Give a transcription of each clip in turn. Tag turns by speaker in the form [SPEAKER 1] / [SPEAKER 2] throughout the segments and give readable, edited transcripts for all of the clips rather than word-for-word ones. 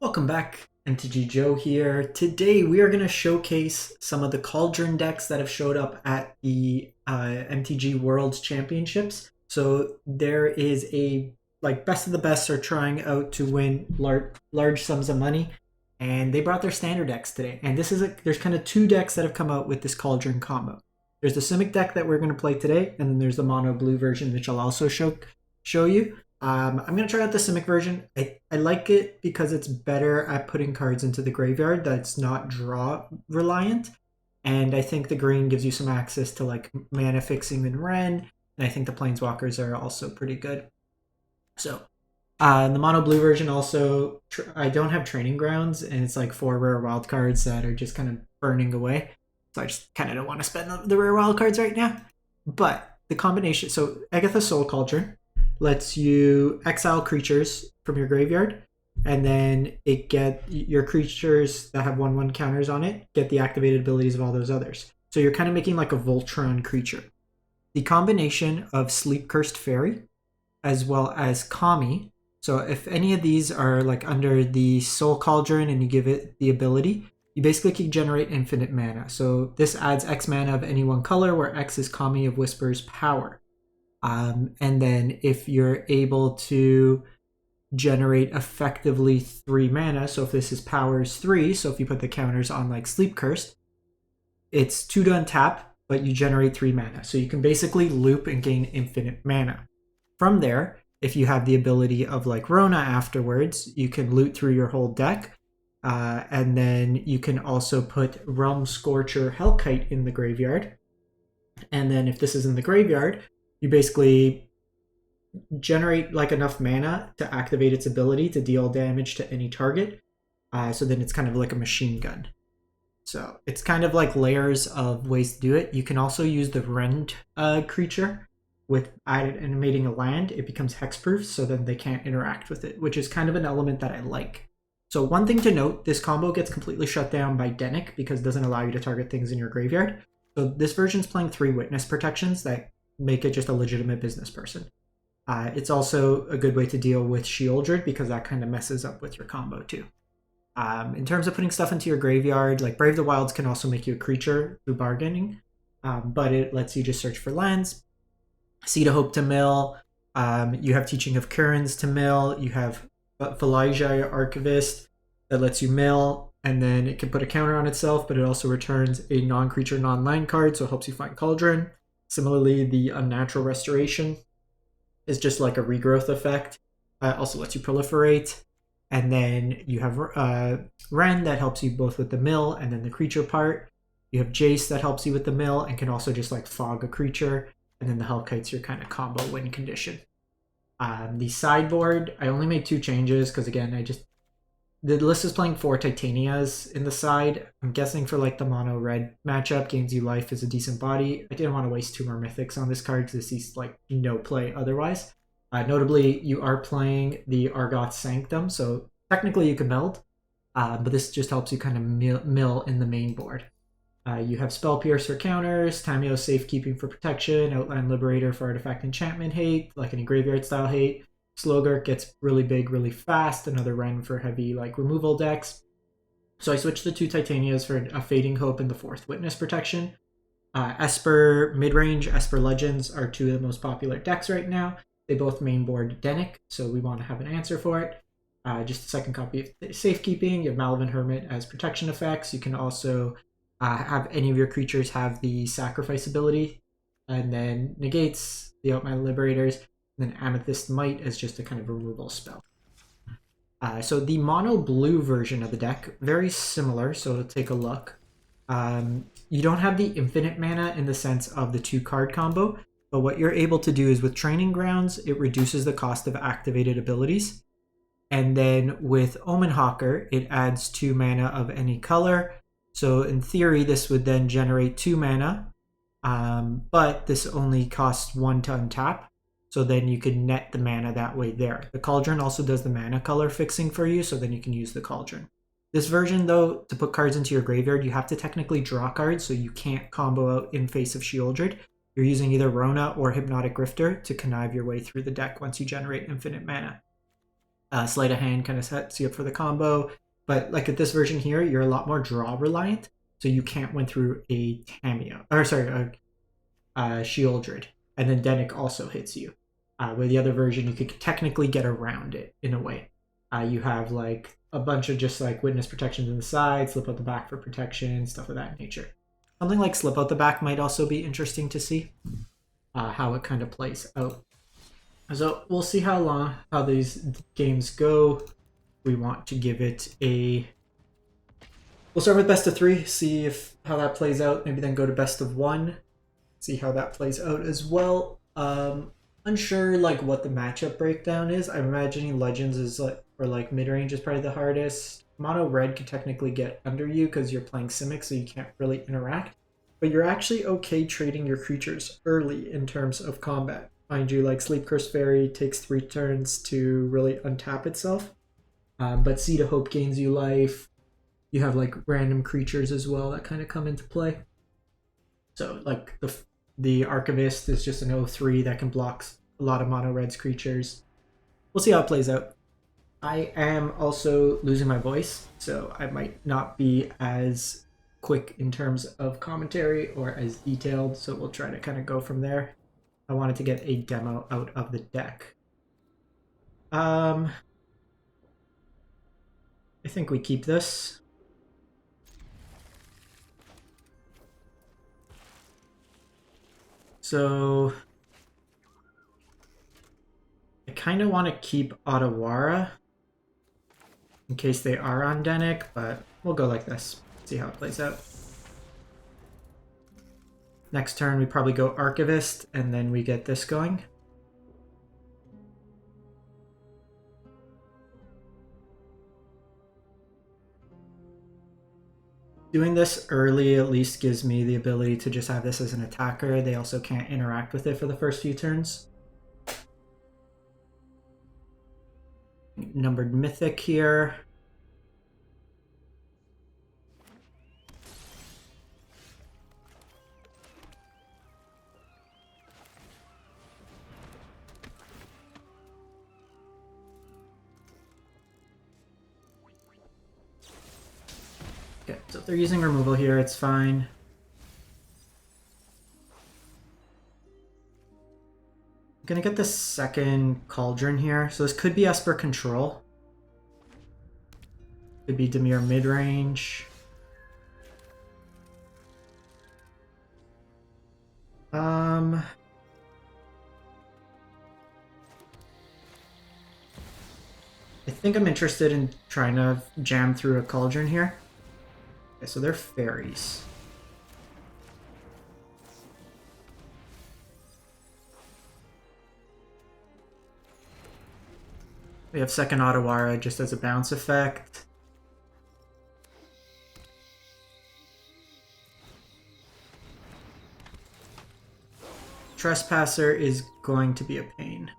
[SPEAKER 1] Welcome back, MTG Joe here. Today we are going to showcase some of the Cauldron decks that have showed up at the MTG World Championships. So there is a best of the best are trying out to win large sums of money, and they brought their standard decks today. And there's kind of two decks that have come out with this Cauldron combo. There's the Simic deck that we're going to play today, and then there's the mono blue version, which I'll also show you. I'm going to try out the Simic version. I like it because it's better at putting cards into the graveyard that's not draw reliant. And I think the green gives you some access to like mana fixing and Ren. And I think the Planeswalkers are also pretty good. So the mono blue version also, I don't have Training Grounds, and it's like 4 rare wild cards that are just kind of burning away. So I just kind of don't want to spend the rare wild cards right now. But the combination, so Agatha Soul Cauldron lets you exile creatures from your graveyard, and then your creatures that have 1/1 counters on it get the activated abilities of all those others. So you're kind of making like a Voltron creature. The combination of Sleep Cursed Fairy as well as Kami. So if any of these are like under the Soul Cauldron and you give it the ability, you basically can generate infinite mana. So this adds X mana of any one color, where X is Kami of Whisper's power. And then if you're able to generate effectively 3 mana, so if this is powers 3, so if you put the counters on like Sleep Cursed, it's 2 to untap, but you generate 3 mana. So you can basically loop and gain infinite mana. From there, if you have the ability of like Rona afterwards, you can loot through your whole deck. And then you can also put Realm Scorcher Hellkite in the graveyard. And then if this is in the graveyard, you basically generate like enough mana to activate its ability to deal damage to any target. So then it's kind of like a machine gun. So it's kind of like layers of ways to do it. You can also use the Rend creature with animating a land. It becomes hexproof, so then they can't interact with it, which is kind of an element that I like. So one thing to note, this combo gets completely shut down by Decklists because it doesn't allow you to target things in your graveyard. So this version's playing 3 witness protections that make it just a legitimate business person. It's also a good way to deal with Sheoldred because that kind of messes up with your combo too. In terms of putting stuff into your graveyard, like Brave the Wilds can also make you a creature through bargaining, but it lets you just search for lands. Seed of Hope to mill. You have Teaching of Currents to mill. You have Phalangia Archivist that lets you mill, and then it can put a counter on itself, but it also returns a non-creature, non-land card, so it helps you find Cauldron. Similarly, the Unnatural Restoration is just like a regrowth effect. Also lets you proliferate. And then you have Ren that helps you both with the mill and then the creature part. You have Jace that helps you with the mill and can also just like fog a creature. And then the Hellkite's your kind of combo win condition. The sideboard, I only made 2 changes because again, the list is playing 4 Titanias in the side. I'm guessing for like the mono red matchup, gains you life is a decent body. I didn't want to waste 2 more mythics on this card because this sees like no play otherwise. Notably, you are playing the Argoth Sanctum, so technically you can meld, but this just helps you kind of mill in the main board. You have Spell Pierce for counters, Tameo Safekeeping for protection, Outland Liberator for artifact enchantment hate, like any graveyard style hate. Slogurk gets really big really fast, another Ren for heavy like removal decks. So I switched the 2 Titanias for a Fading Hope and the 4th Witness Protection. Esper Midrange, Esper Legends are 2 of the most popular decks right now. They both mainboard Denik, so we want to have an answer for it. Just a second copy of Safekeeping. You have Malavin Hermit as protection effects. You can also have any of your creatures have the Sacrifice ability, and then negates the Outland Liberators, and then Amethyst Might as just a kind of removal spell. So the mono blue version of the deck, very similar, so take a look. You don't have the infinite mana in the sense of the 2 card combo, but what you're able to do is with Training Grounds, it reduces the cost of activated abilities. And then with Omen Hawker, it adds 2 mana of any color. So in theory, this would then generate 2 mana, but this only costs 1 to untap. So then you can net the mana that way there. The Cauldron also does the mana color fixing for you, so then you can use the Cauldron. This version, though, to put cards into your graveyard, you have to technically draw cards, so you can't combo out in face of Sheoldred. You're using either Rona or Hypnotic Grifter to connive your way through the deck once you generate infinite mana. Sleight of hand kind of sets you up for the combo. But like at this version here, you're a lot more draw reliant, so you can't win through a Tamiyo, or sorry, a Shieldred, and then Denick also hits you. With the other version, you could technically get around it in a way. You have like a bunch of just like witness protections on the side, slip out the back for protection, stuff of that nature. Something like slip out the back might also be interesting to see how it kind of plays out. So we'll see how these games go. We want to give it a... We'll start with best of 3, see how that plays out. Maybe then go to best of 1, see how that plays out as well. Unsure like what the matchup breakdown is. I'm imagining Legends is like, or like mid-range is probably the hardest. Mono red could technically get under you because you're playing Simic, so you can't really interact. But you're actually okay trading your creatures early in terms of combat. Mind you, like Sleep Curse Fairy takes 3 turns to really untap itself. But Seed of Hope gains you life. You have like random creatures as well that kind of come into play. So like the Archivist is just an 0/3 that can block a lot of mono red's creatures. We'll see how it plays out. I am also losing my voice, so I might not be as quick in terms of commentary or as detailed, so we'll try to kind of go from there. I wanted to get a demo out of the deck. I think we keep this. So I kind of want to keep Otawara in case they are on Denick, but we'll go like this. See how it plays out. Next turn we probably go Archivist, and then we get this going. Doing this early at least gives me the ability to just have this as an attacker. They also can't interact with it for the first few turns. Numbered Mythic here. Okay, so if they're using removal here, it's fine. I'm gonna get the second Cauldron here. So this could be Esper Control. Could be Dimir mid-range. I think I'm interested in trying to jam through a Cauldron here. Okay, so they're fairies. We have second Otawara just as a bounce effect. Trespasser is going to be a pain.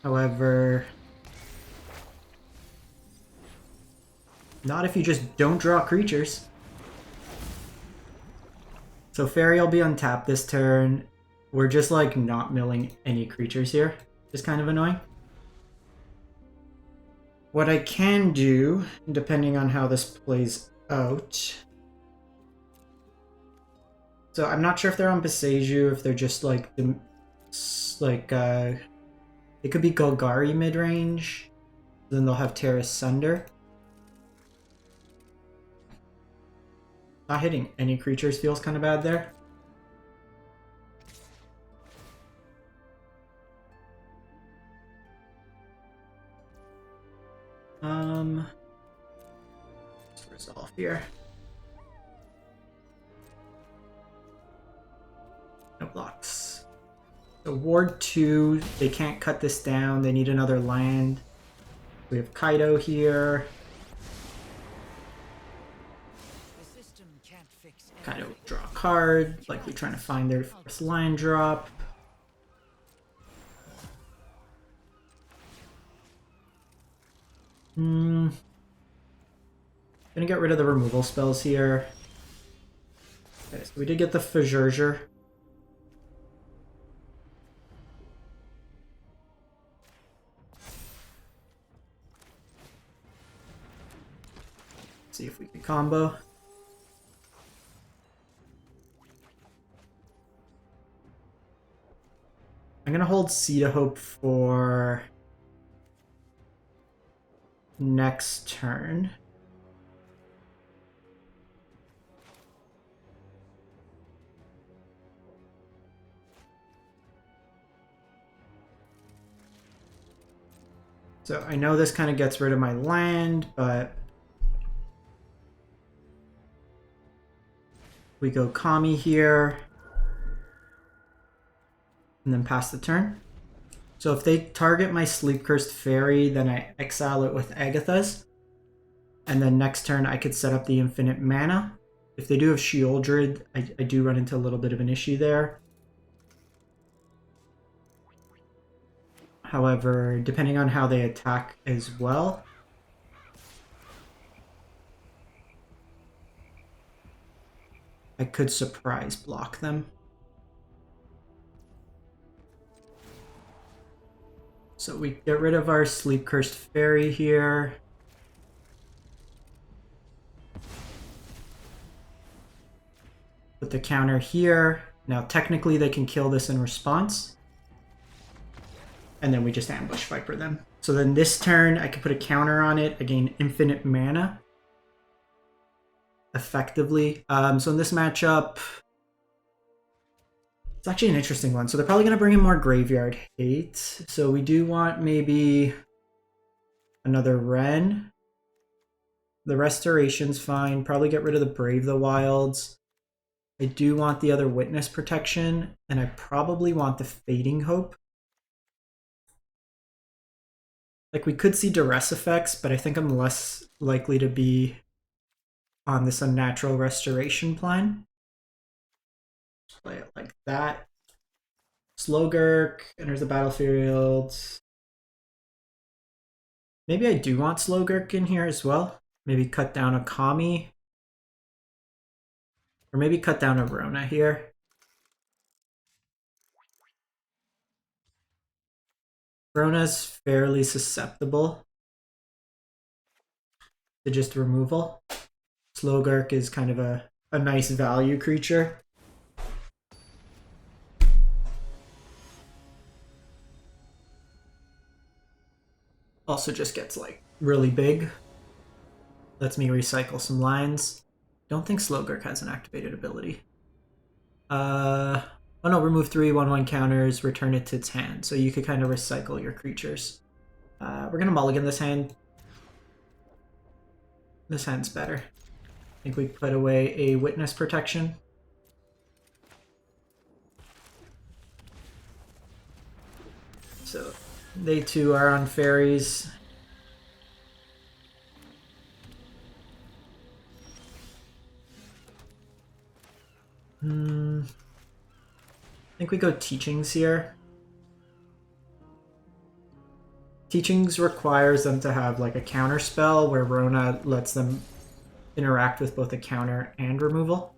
[SPEAKER 1] However, not if you just don't draw creatures. So Fairy will be untapped this turn. We're just like not milling any creatures here. Just kind of annoying. What I can do, depending on how this plays out... So I'm not sure if they're on Beseju, if they're just like... It could be Golgari mid-range. Then they'll have Terra Sunder. Not hitting any creatures feels kind of bad there. Let's resolve here. No blocks. So Ward 2, they can't cut this down. They need another land. We have Kaido here. Kaido will draw a card, likely trying to find their first land drop. Gonna get rid of the removal spells here. Okay, so we did get the Fajurger. See if we can combo. I'm gonna hold Seed of Hope for next turn. So I know this kind of gets rid of my land, but we go Kami here and then pass the turn. So if they target my Sleep Cursed Fairy, then I exile it with Agatha's. And then next turn I could set up the infinite mana. If they do have Sheoldred, I do run into a little bit of an issue there. However, depending on how they attack as well, I could surprise block them. So we get rid of our Sleep Cursed Fairy here. Put the counter here. Now technically they can kill this in response. And then we just ambush Viper them. So then this turn I can put a counter on it. I gain infinite mana. Effectively. So in this matchup, it's actually an interesting one. So they're probably going to bring in more Graveyard Hate. So we do want maybe another Wrenn. The Restoration's fine. Probably get rid of the Brave the Wilds. I do want the other Witness Protection. And I probably want the Fading Hope. Like, we could see Duress effects, but I think I'm less likely to be on this Unnatural Restoration plan. Play it like that. Slogurk enters the battlefield. Maybe I do want Slogurk in here as well. Maybe cut down a Kami. Or maybe cut down a Rona here. Rona's fairly susceptible to just removal. Slogurk is kind of a nice value creature. Also just gets like really big. Lets me recycle some lines. Don't think Slogurk has an activated ability. Oh no, remove 3 1/1 counters, return it to its hand. So you could kind of recycle your creatures. We're gonna mulligan this hand. This hand's better. I think we put away a Witness Protection. So they too are on fairies. I think we go Teachings here. Teachings requires them to have like a counter spell where Rona lets them interact with both a counter and removal.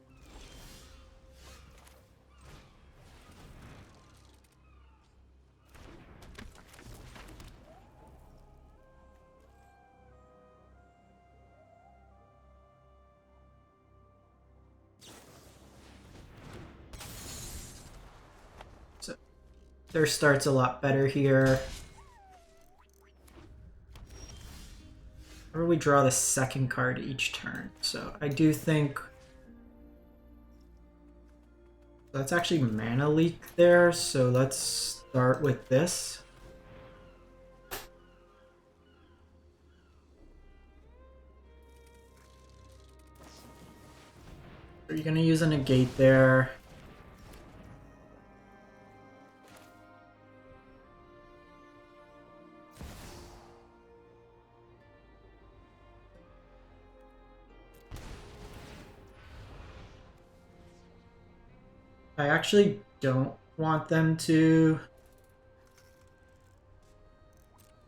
[SPEAKER 1] So their start's a lot better here. Or we draw the second card each turn. So I do think that's actually mana leak there. So let's start with this. Are you going to use a negate there? I actually don't want them to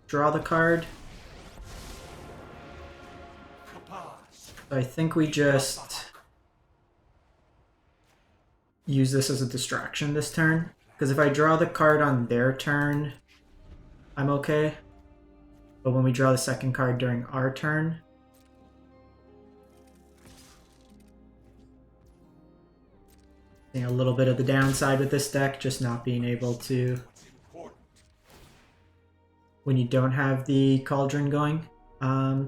[SPEAKER 1] draw the card. I think we just use this as a distraction this turn. Because if I draw the card on their turn, I'm okay. But when we draw the second card during our turn, seeing a little bit of the downside with this deck, just not being able to, when you don't have the Cauldron going.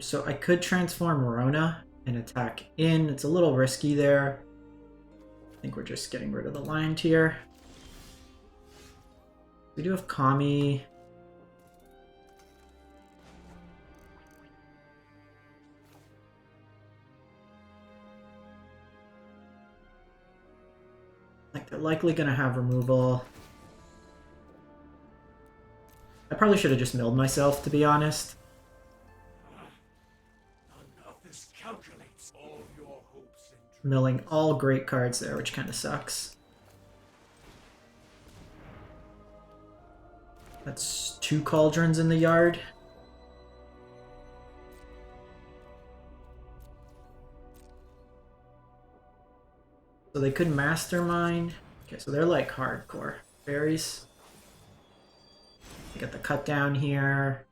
[SPEAKER 1] So I could transform Rona and attack in. It's a little risky there. I think we're just getting rid of the land here. We do have Kami. Like they're likely going to have removal. I probably should have just milled myself, to be honest. Milling all great cards there, which kind of sucks. That's 2 Cauldrons in the yard. So they could Mastermind. Okay, so they're like hardcore fairies. They got the cut down here.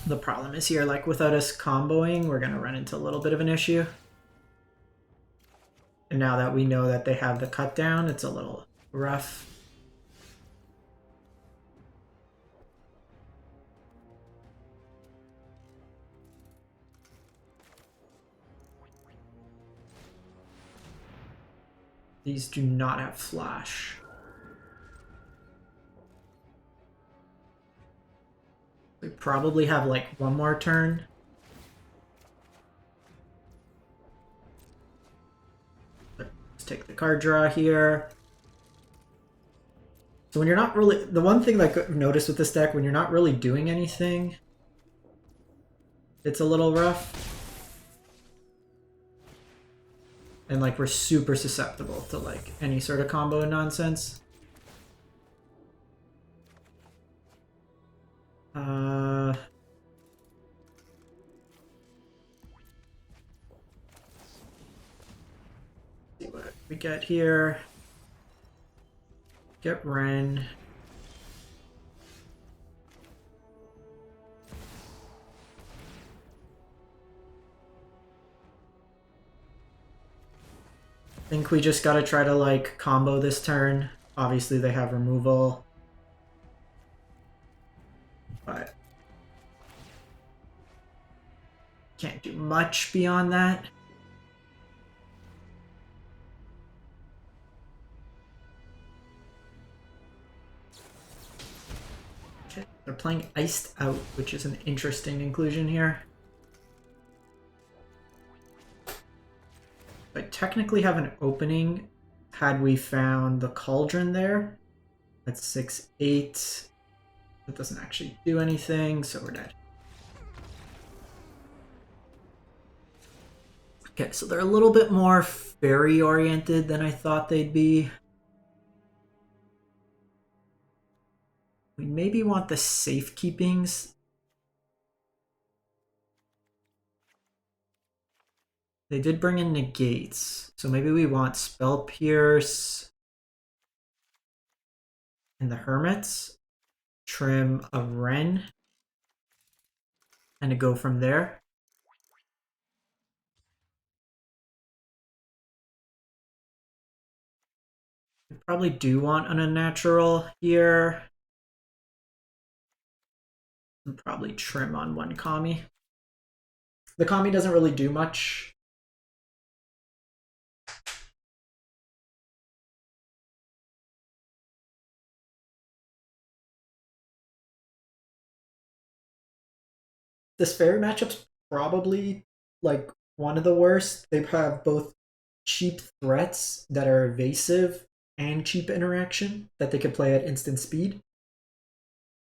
[SPEAKER 1] The problem is here, like without us comboing, we're gonna run into a little bit of an issue. And now that we know that they have the cut down, it's a little rough. These do not have flash. We probably have like one more turn. Let's take the card draw here. So when you're not really, the one thing that I've noticed with this deck, when you're not really doing anything, it's a little rough. And like we're super susceptible to like any sort of combo nonsense. See what we get here. Get Ren. I think we just gotta try to like combo this turn. Obviously they have removal. But can't do much beyond that. Okay, they're playing Iced Out, which is an interesting inclusion here. I technically have an opening had we found the Cauldron there. That's 6/8. That doesn't actually do anything, so we're dead. Okay, so they're a little bit more fairy oriented than I thought they'd be. We maybe want the safekeepings. They did bring in negates, so maybe we want Spell Pierce and the Hermits. Trim a Ren and to go from there. We probably do want an unnatural here. And probably trim on one Kami. The Kami doesn't really do much. This fairy matchup's probably like one of the worst. They have both cheap threats that are evasive and cheap interaction that they can play at instant speed.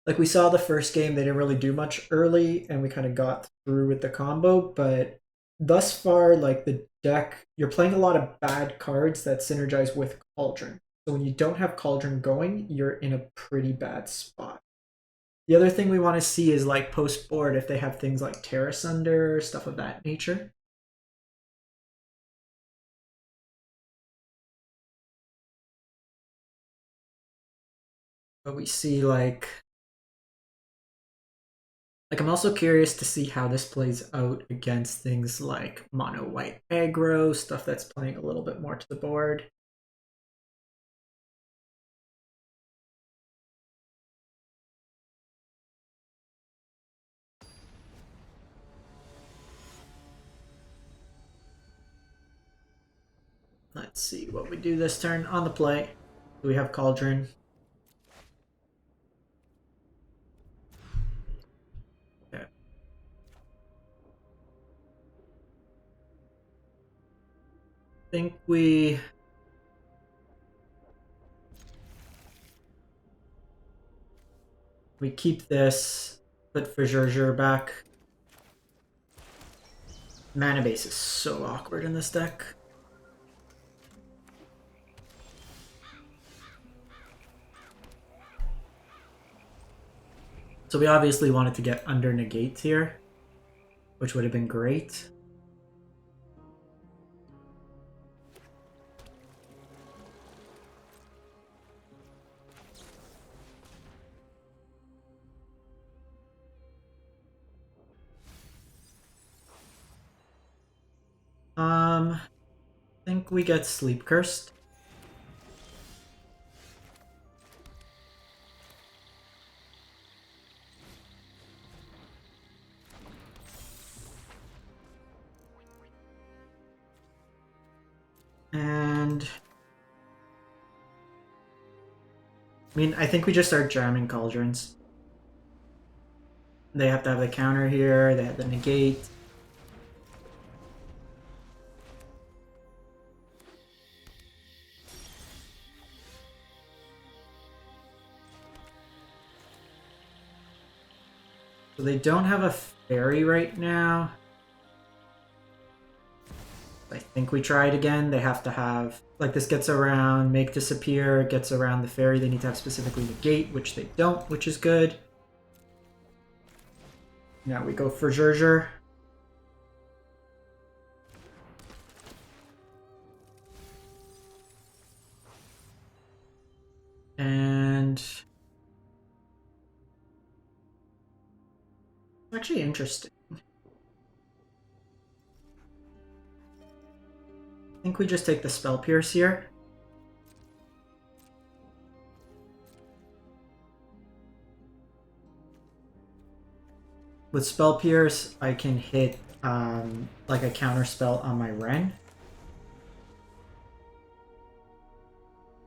[SPEAKER 1] Like we saw the first game, they didn't really do much early, and we kind of got through with the combo. But thus far, like the deck, you're playing a lot of bad cards that synergize with Cauldron. So when you don't have Cauldron going, you're in a pretty bad spot. The other thing we want to see is like post board if they have things like Terra Sunder, stuff of that nature. But we see like I'm also curious to see how this plays out against things like mono white aggro, stuff that's playing a little bit more to the board. Let's see what we do this turn on the play. Do we have Cauldron? Okay. I think we keep this, put Fajrjur back. Mana base is so awkward in this deck. So we obviously wanted to get under negate here, which would have been great. I think we get Sleep Cursed. And I mean, I think we just start jamming Cauldrons. They have to have the counter here, they have the negate. So they don't have a fairy right now. I think we try it again. They have to have, like this gets around, make disappear, gets around the fairy. They need to have specifically negate, which they don't, which is good. Now we go for Fajrjur. And actually interesting. I think we just take the Spell Pierce here. With Spell Pierce, I can hit like a counter spell on my Ren.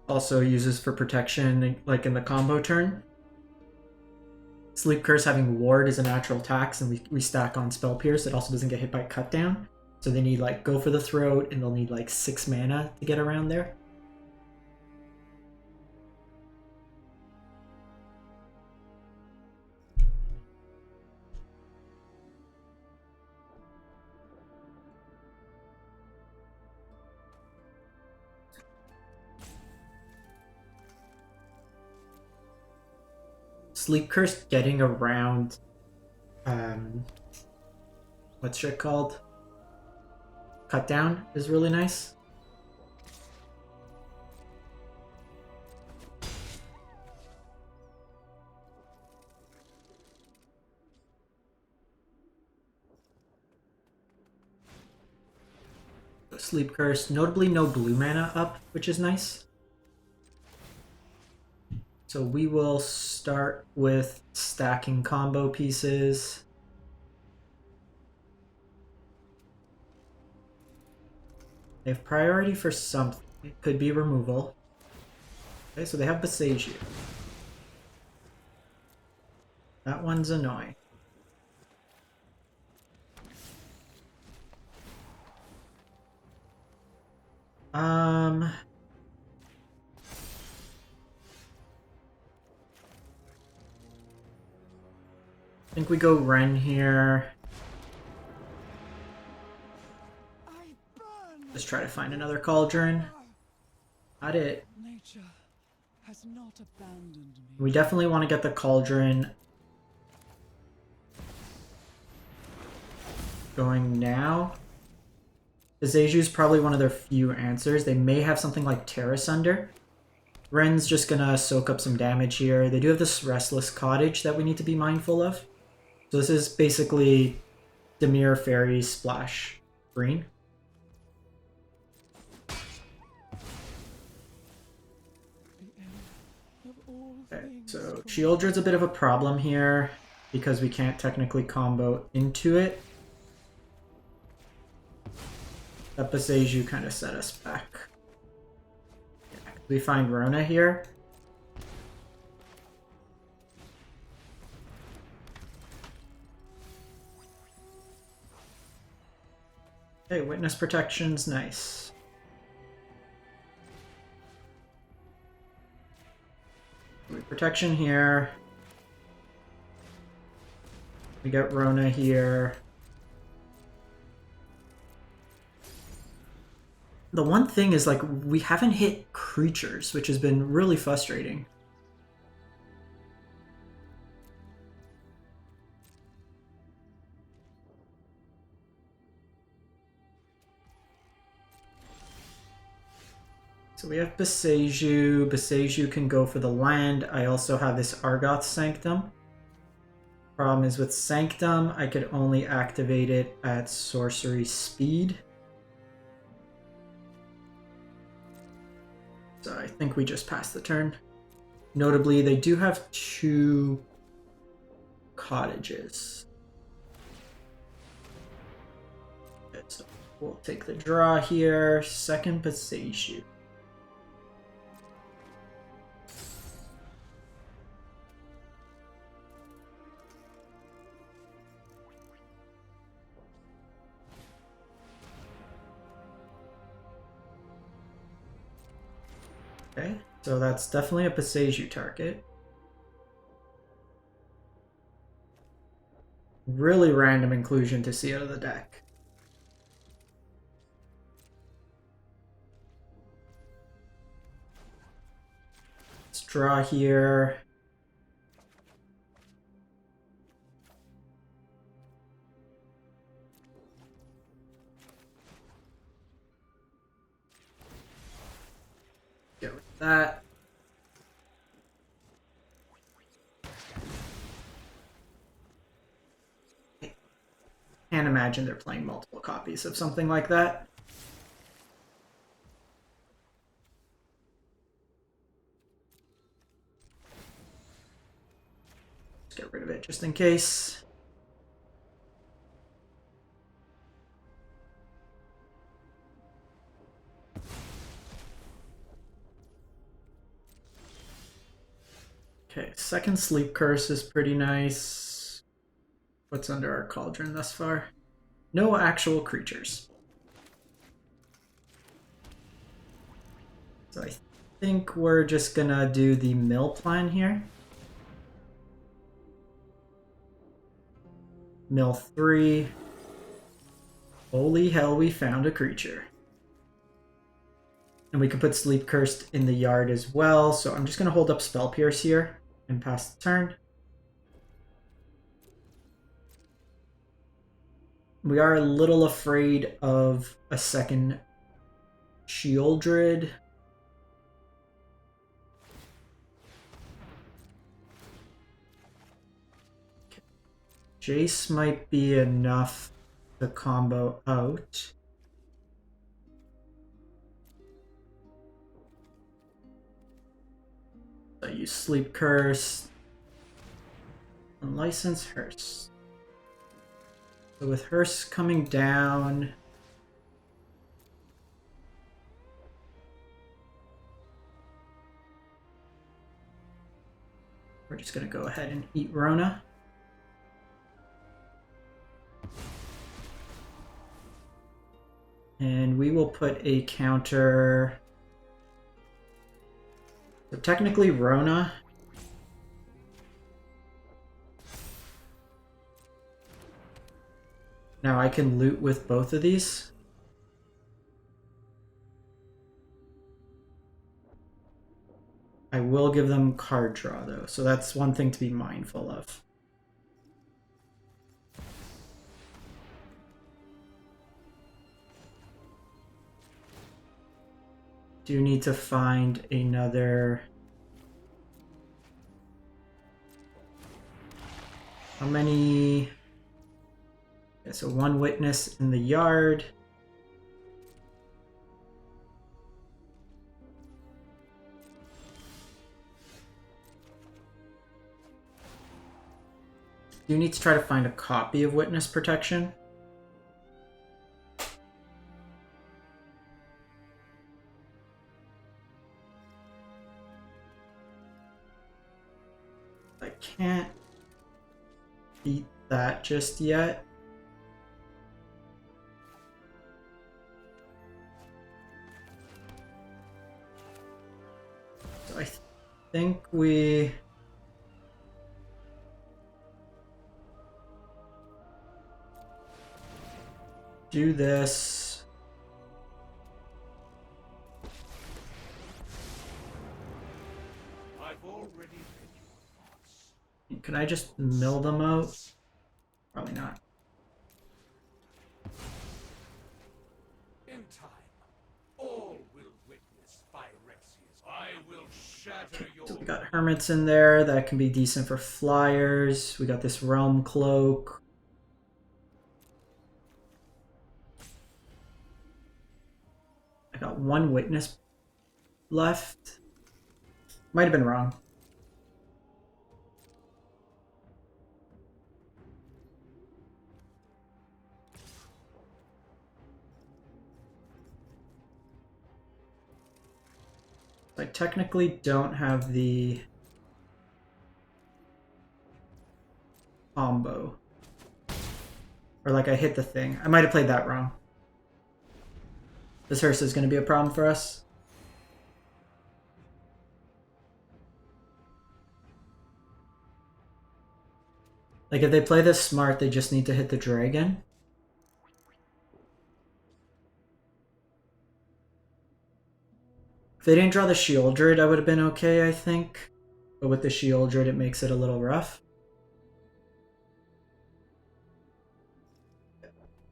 [SPEAKER 1] Also uses for protection, like in the combo turn. Sleep Curse having Ward is a natural tax, and we stack on Spell Pierce. It also doesn't get hit by Cut Down. So they need like Go for the Throat, and they'll need like 6 mana to get around there. Sleep Curse getting around what's it called? Cut Down is really nice. Sleep Curse, notably no blue mana up, which is nice. So we will start with stacking combo pieces. They have priority for something. It could be removal. Okay, so they have Besage here. That one's annoying. I think we go Ren here. Just try to find another Cauldron. Not it.
[SPEAKER 2] Nature has not abandoned me.
[SPEAKER 1] We definitely want to get the Cauldron going now. The Zeju is probably one of their few answers. They may have something like Terra Sunder. Ren's just gonna soak up some damage here. They do have this Restless Cottage that we need to be mindful of. So this is basically Dimir Fairy Splash Green. Okay, so Shieldred's a bit of a problem here because we can't technically combo into it. That Boseiju kind of set us back. Yeah, we find Rona here. Okay, Witness Protection's nice. Protection here. We got Rona here. The one thing is, like, we haven't hit creatures, which has been really frustrating. So we have Boseiju. Boseiju can go for the land. I also have this Argoth Sanctum. Problem is with Sanctum, I could only activate it at sorcery speed. So I think we just passed the turn. Notably, they do have 2 cottages. Okay, so we'll take the draw here. Second Boseiju. Okay, so that's definitely a Boseiju target. Really random inclusion to see out of the deck. Let's draw here. Get rid of that. Can't imagine they're playing multiple copies of something like that. Let's get rid of it just in case. Okay, second Sleep Curse is pretty nice. What's under our Cauldron thus far? No actual creatures. So I think we're just gonna do the mill plan here. Mill 3. Holy hell, we found a creature. And we can put Sleep Cursed in the yard as well, so I'm just gonna hold up Spell Pierce here and pass the turn. We are a little afraid of a second Shieldred. Jace might be enough to combo out. So I use Sleep Curse. Unlicense Hearse. So with Hearse coming down, we're just going to go ahead and eat Rona. And we will put a counter. So technically Rona Now I can loot with both of these. I will give them card draw though, so that's one thing to be mindful of. Do need to find another... How many... Okay, so one witness in the yard. You need to try to find a copy of witness protection. I can't beat that just yet. So I think we... do this.
[SPEAKER 3] I've already read your thoughts.
[SPEAKER 1] Can I just mill them out? Probably not.
[SPEAKER 3] In time, all will witness Phyrexia's. I will shatter your...
[SPEAKER 1] So we got hermits in there that can be decent for flyers. We got this realm cloak. I got one witness left. Might have been wrong. I technically don't have the combo. Or like I hit the thing. I might have played that wrong. This hearse is going to be a problem for us. Like if they play this smart, they just need to hit the dragon. If they didn't draw the Shieldred, I would have been okay, I think. But with the Shieldred, it makes it a little rough.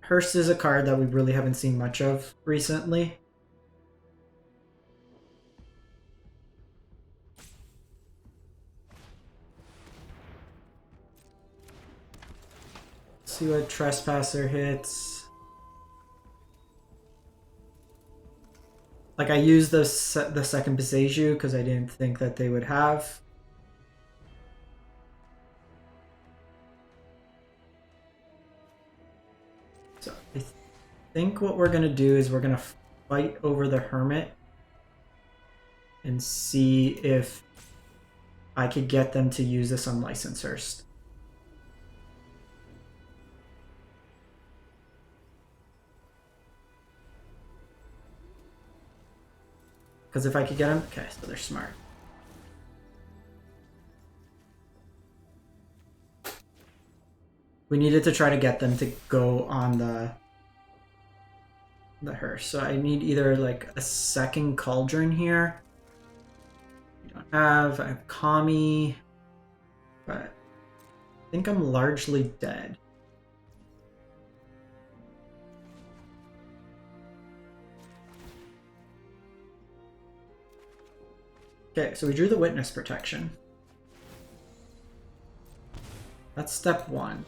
[SPEAKER 1] Hearse is a card that we really haven't seen much of recently. Let's see what Trespasser hits. Like I used the second Beseju because I didn't think that they would have. So I think what we're going to do is we're going to fight over the Hermit and see if I could get them to use this on Licensed. Because if I could get them... Okay, so they're smart. We needed to try to get them to go on the hearse. So I need either like a second Cauldron here. I have Kami, but I think I'm largely dead. Okay, so we drew the witness protection. That's step one.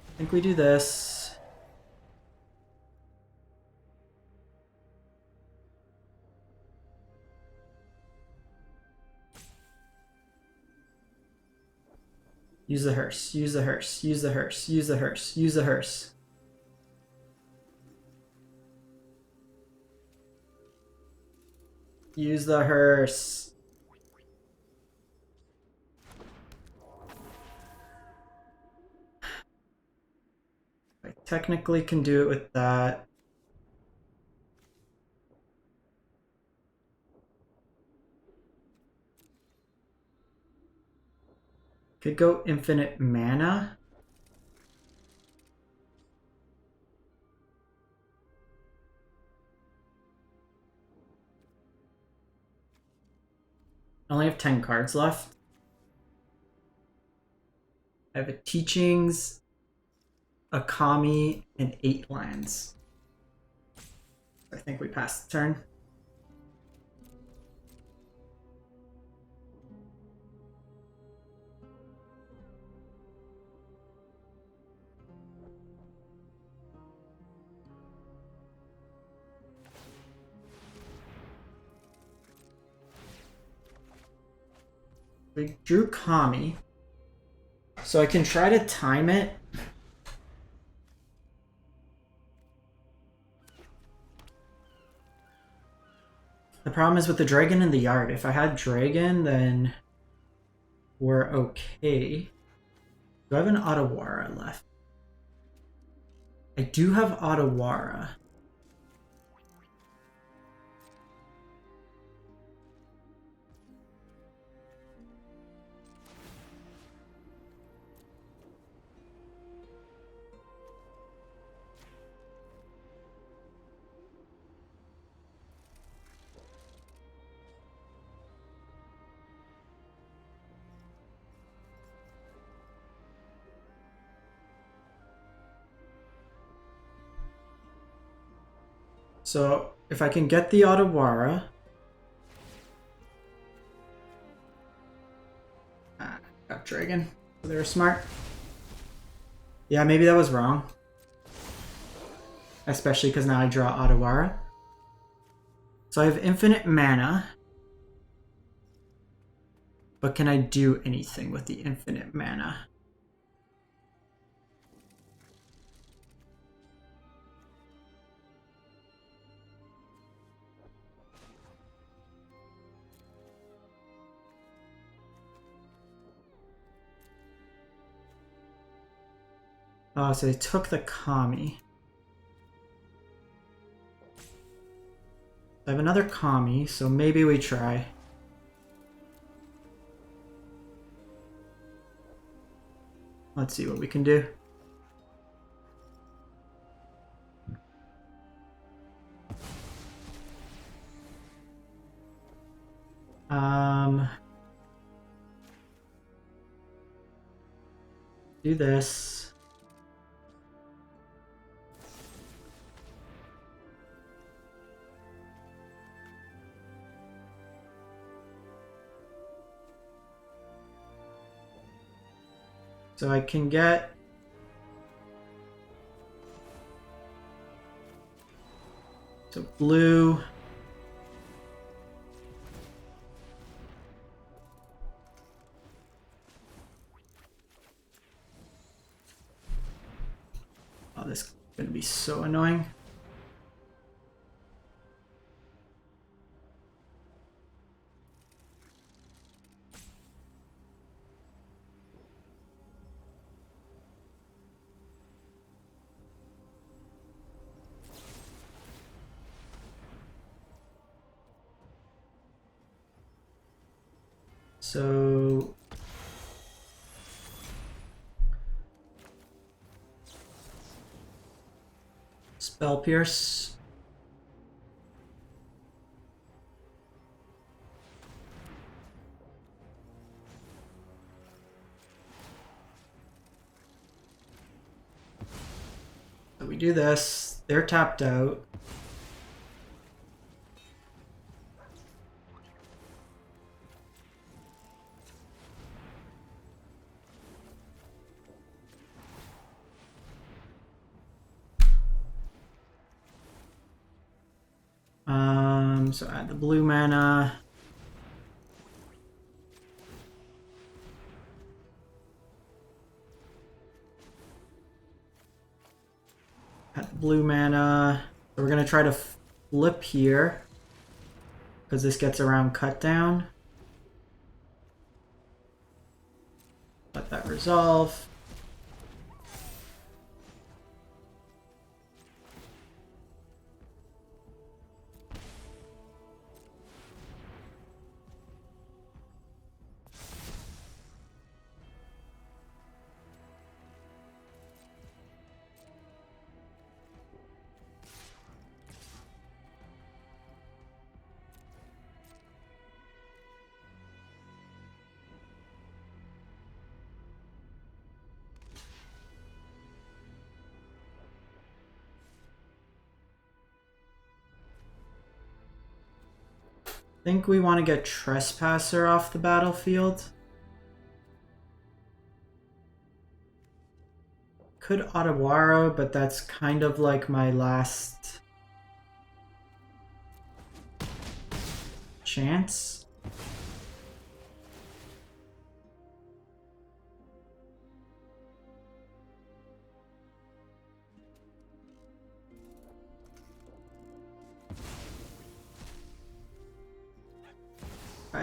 [SPEAKER 1] I think we do this. Use the hearse, use the hearse, use the hearse, use the hearse, use the hearse. Use the hearse. I technically can do it with that. Could go infinite mana. I only have 10 cards left. I have a Teachings, a Kami, and 8 lands. I think we passed the turn. We drew Kami, so I can try to time it. The problem is with the dragon in the yard. If I had dragon, then we're okay. Do I have an Otawara left? I do have Otawara. So if I can get the Otawara, got dragon. They were smart. Yeah, maybe that was wrong. Especially because now I draw Otawara. So I have infinite mana. But can I do anything with the infinite mana? Oh, so they took the Kami. I have another Kami, so maybe we try. Let's see what we can do. Do this. So I can get blue. Oh, this is gonna be so annoying. So Spell Pierce. So we do this. They're tapped out. So add the blue mana. Add the blue mana. So we're gonna try to flip here. because this gets around cut down. Let that resolve. I think we want to get Trespasser off the battlefield. Could Otawara, but that's kind of like my last chance.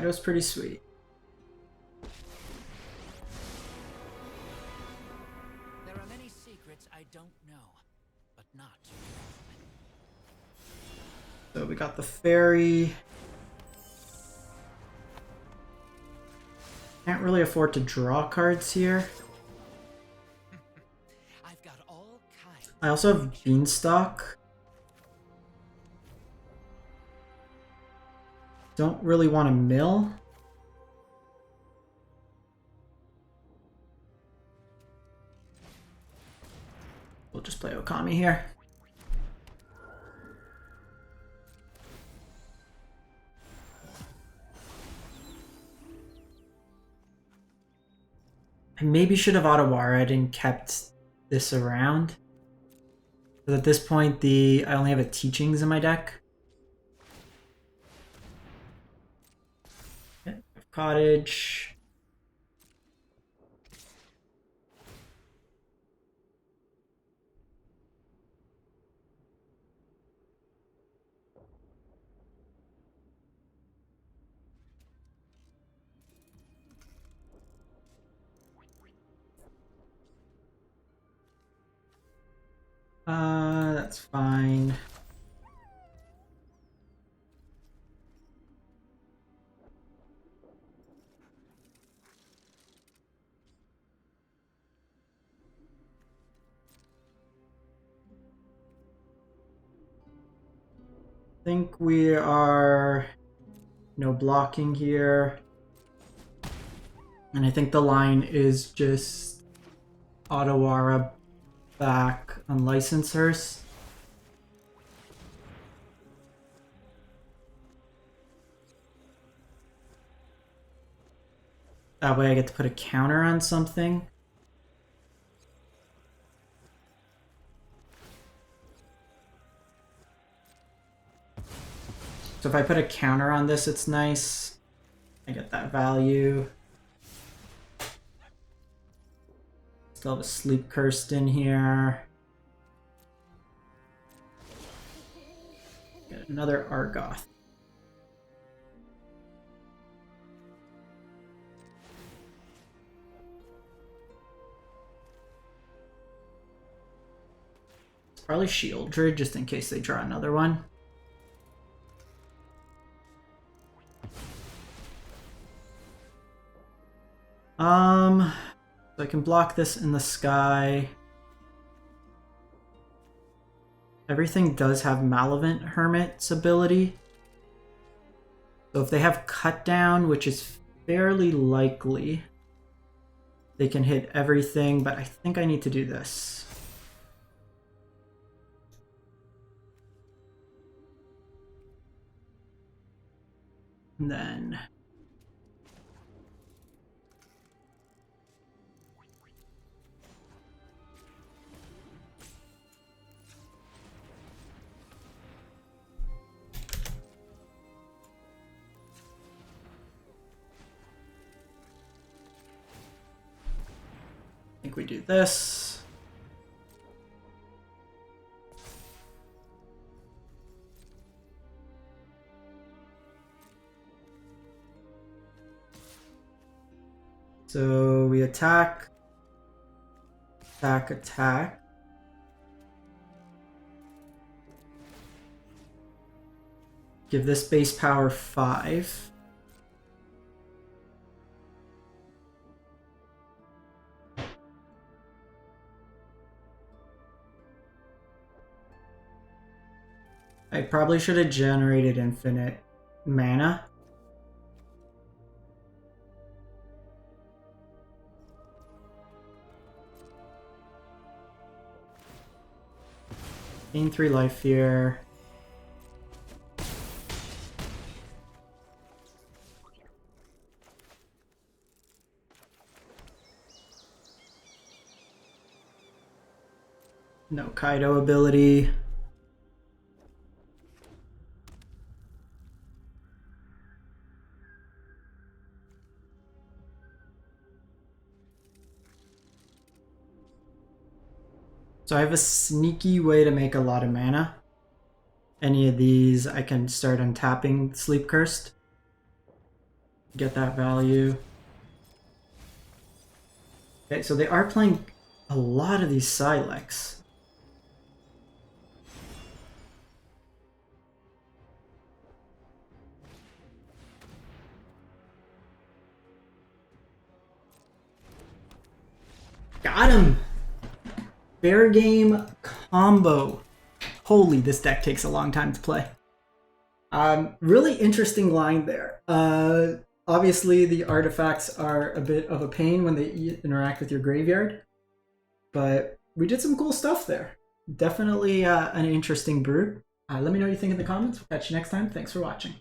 [SPEAKER 1] Kaido's pretty sweet.
[SPEAKER 4] There are many secrets I don't know, but not.
[SPEAKER 1] So we got the fairy. Can't really afford to draw cards here.
[SPEAKER 4] I've got all kinds.
[SPEAKER 1] I also have Beanstalk. Don't really want to mill. We'll just play Okami here. I maybe should have Otawara and kept this around. But at this point, I only have a Teachings in my deck. Cottage. That's fine. I think we are no blocking here. And I think the line is just Otawara back on Licensors. That way I get to put a counter on something. So if I put a counter on this, it's nice. I get that value. Still have a Sleep Cursed in here. Get another Argoth. It's probably Shieldred just in case they draw another one. So I can block this in the sky. Everything does have Malavant Hermit's ability. So if they have Cut Down, which is fairly likely, they can hit everything, but I think I need to do this. And then I think we do this. So we attack, attack, attack. Give this base power 5. I probably should have generated infinite mana. Gain 3 life here. No Kaido ability. So I have a sneaky way to make a lot of mana. Any of these I can start untapping Sleep Cursed. Get that value. Okay, so they are playing a lot of these Sylex. Got him! Fair game combo. Holy, this deck takes a long time to play. Really interesting line there. Obviously, the artifacts are a bit of a pain when they interact with your graveyard, but we did some cool stuff there. Definitely an interesting brew. Let me know what you think in the comments. We'll catch you next time. Thanks for watching.